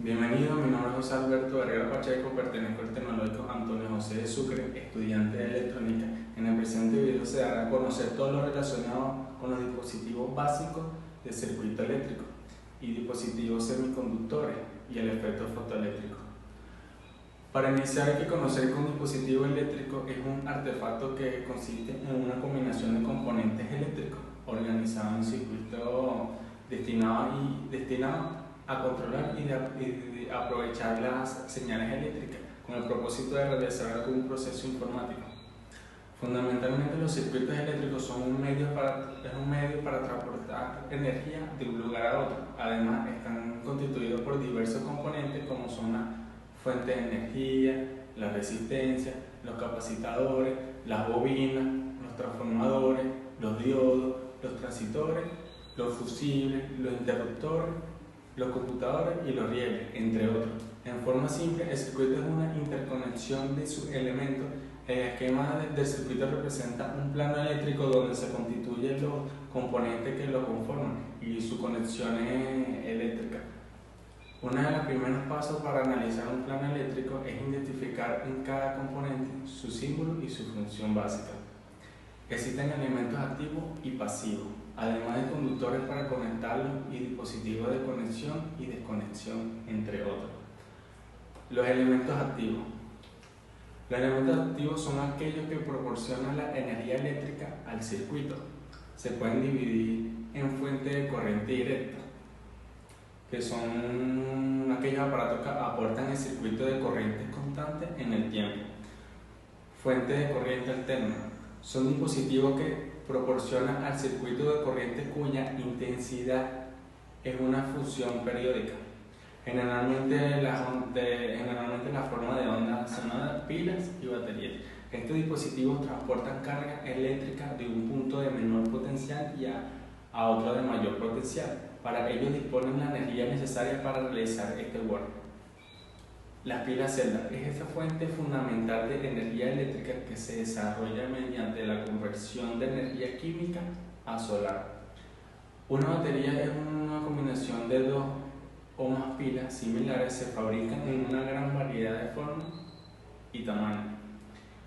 Bienvenido, mi nombre es José Alberto Herrera Pacheco, pertenezco al Tecnológico Antonio José de Sucre, estudiante de electrónica. En el presente video se dará a conocer todo lo relacionado con los dispositivos básicos de circuito eléctrico y dispositivos semiconductores y el efecto fotoeléctrico. Para iniciar hay que conocer que un dispositivo eléctrico es un artefacto que consiste en una combinación de componentes eléctricos organizados en un circuito destinado a controlar y de aprovechar las señales eléctricas con el propósito de realizar algún proceso informático. Fundamentalmente los circuitos eléctricos son un medio para transportar energía de un lugar a otro. Además están constituidos por diversos componentes como son las fuentes de energía, la resistencia, los capacitadores, las bobinas, los transformadores, los diodos, los transistores, los fusibles, los interruptores, los computadores y los rieles, entre otros. En forma simple, el circuito es una interconexión de sus elementos. El esquema del circuito representa un plano eléctrico donde se constituyen los componentes que lo conforman y sus conexiones eléctricas. Uno de los primeros pasos para analizar un plano eléctrico es identificar en cada componente su símbolo y su función básica. Existen elementos activos y pasivos, además de conductores para conectarlos y dispositivos de conexión y desconexión, entre otros. Los elementos activos. Los elementos activos son aquellos que proporcionan la energía eléctrica al circuito. Se pueden dividir en fuentes de corriente directa, que son aquellos aparatos que aportan el circuito de corriente constante en el tiempo. Fuentes de corriente alterna. Son dispositivos que proporcionan al circuito de corriente cuya intensidad es una función periódica. Generalmente la forma de onda sonora, pilas y baterías. Estos dispositivos transportan carga eléctrica de un punto de menor potencial a otro de mayor potencial. Para ello disponen la energía necesaria para realizar este work. Las pilas celda es esa fuente fundamental de energía eléctrica que se desarrolla mediante la conversión de energía química a solar. Una batería es una combinación de dos o más pilas similares, se fabrican en una gran variedad de formas y tamaños.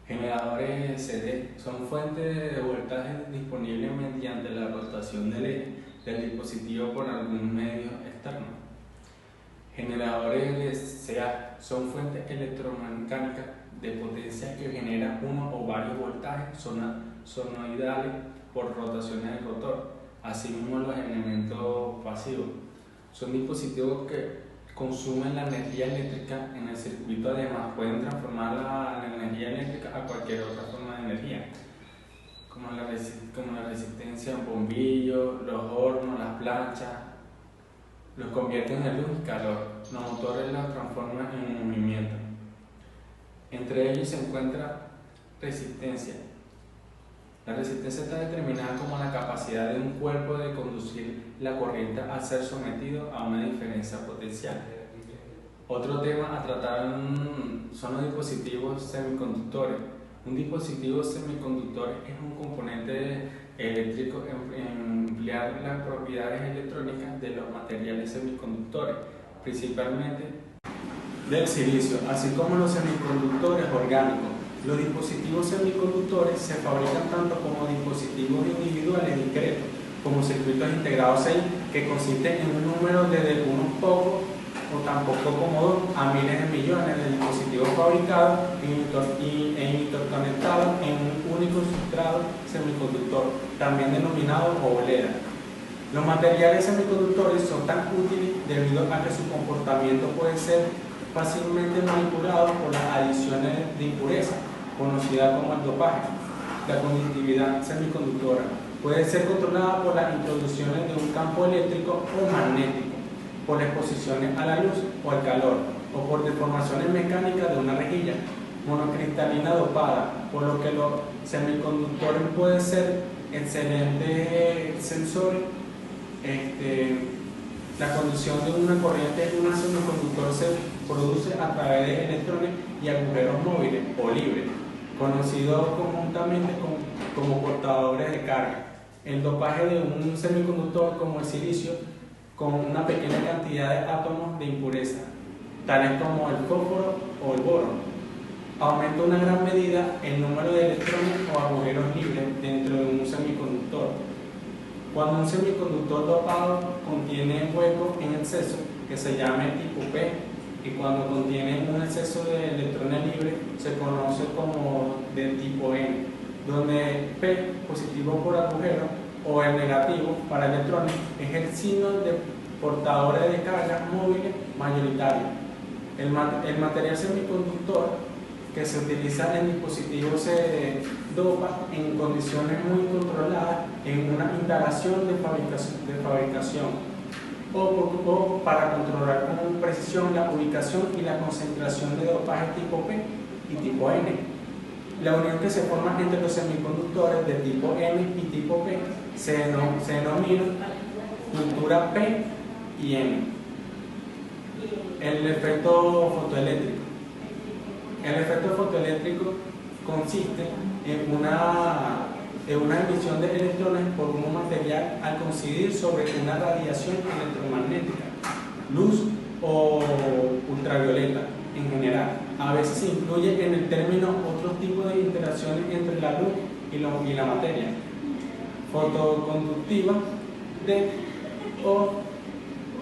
Generadores CD son fuentes de voltaje disponibles mediante la rotación del eje del dispositivo por algún medio externo. Generadores de CA son fuentes electromecánicas de potencia que generan uno o varios voltajes sonoidales por rotaciones del rotor. Asimismo, los elementos pasivos son dispositivos que consumen la energía eléctrica en el circuito. Además, pueden transformar la energía eléctrica a cualquier otra forma de energía, como la resistencia en bombillos, los hornos, las planchas. Los convierten en luz y calor. Los motores los transforman en movimiento. Entre ellos se encuentra resistencia. La resistencia está determinada como la capacidad de un cuerpo de conducir la corriente al ser sometido a una diferencia potencial. Otro tema a tratar son los dispositivos semiconductores. Un dispositivo semiconductor es un componente eléctrico en emplear las propiedades electrónicas de los materiales semiconductores, principalmente del silicio, así como los semiconductores orgánicos. Los dispositivos semiconductores se fabrican tanto como dispositivos individuales discretos, como circuitos integrados ahí, que consisten en un número desde unos pocos o tan poco como 2 a miles de millones de dispositivos fabricados e interconectados en un único sustrato semiconductor, también denominado oblera. Los materiales semiconductores son tan útiles debido a que su comportamiento puede ser fácilmente manipulado por las adiciones de impureza, conocida como el dopaje. La conductividad semiconductora puede ser controlada por las introducciones de un campo eléctrico o magnético, por exposiciones a la luz o al calor, o por deformaciones mecánicas de una rejilla monocristalina dopada, por lo que los semiconductores pueden ser excelentes sensores. La conducción de una corriente en un semiconductor se produce a través de electrones y agujeros móviles o libres, conocidos comúnmente como portadores de carga. El dopaje de un semiconductor como el silicio con una pequeña cantidad de átomos de impureza tales como el fósforo o el boro. Aumenta en una gran medida el número de electrones o agujeros libres dentro de un semiconductor. Cuando un semiconductor dopado contiene huecos en exceso, que se llama tipo P, y cuando contiene un exceso de electrones libres, se conoce como de tipo N, donde P, positivo por agujero, o el negativo para electrones, es el signo de portadores de cargas móviles mayoritario. El material semiconductor que se utiliza en dispositivos se dopa en condiciones muy controladas en una instalación de fabricación o para controlar con precisión la ubicación y la concentración de dopaje tipo P y tipo N. La unión que se forma entre los semiconductores de tipo N y tipo P se denomina juntura P y N. El efecto fotoeléctrico. El efecto fotoeléctrico consiste en una emisión de electrones por un material al coincidir sobre una radiación electromagnética, luz o ultravioleta en general. A veces se incluye en el término otros tipos de interacciones entre la luz y la materia, fotoconductiva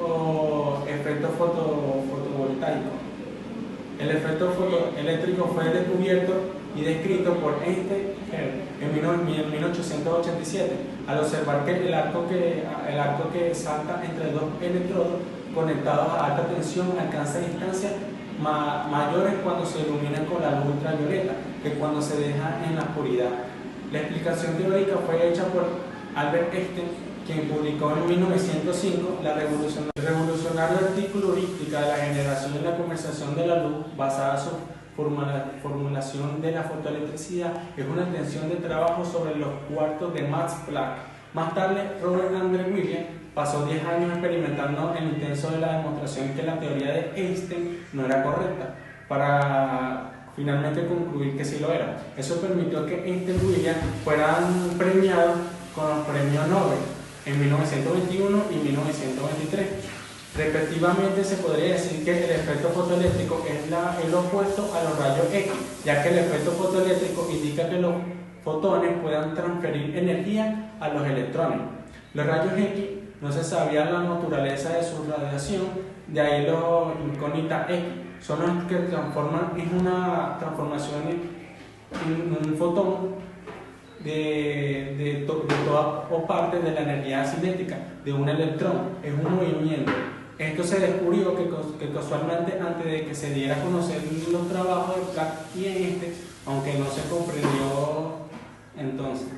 o efecto fotovoltaico. El efecto fotoeléctrico fue descubierto y descrito por Einstein en 1887 al observar que el arco que salta entre dos electrodos conectados a alta tensión alcanza distancias mayores cuando se iluminan con la luz ultravioleta que cuando se deja en la oscuridad. La explicación teórica fue hecha por Albert Einstein, quien publicó en 1905 el revolucionario artículo Heurística de la generación y la conversación de la luz, basada en su formulación de la fotoelectricidad. Es una extensión de trabajo sobre los cuartos de Max Planck. Más tarde, Robert Andre Williams pasó 10 años experimentando el intenso de la demostración que la teoría de Einstein no era correcta, para finalmente concluir que sí lo era. Eso permitió que Einstein y Williams fueran premiados con los premios Nobel en 1921 y 1923. Respectivamente, se podría decir que el efecto fotoeléctrico es el opuesto a los rayos X, ya que el efecto fotoeléctrico indica que los fotones puedan transferir energía a los electrones. Los rayos X no se sabía la naturaleza de su radiación, de ahí los incógnita X, son los que transforman en una transformación en un fotón de toda o parte de la energía cinética de un electrón. Es un movimiento. Esto se descubrió que casualmente antes de que se diera a conocer los trabajos de Planck y Einstein, aunque no se comprendió entonces.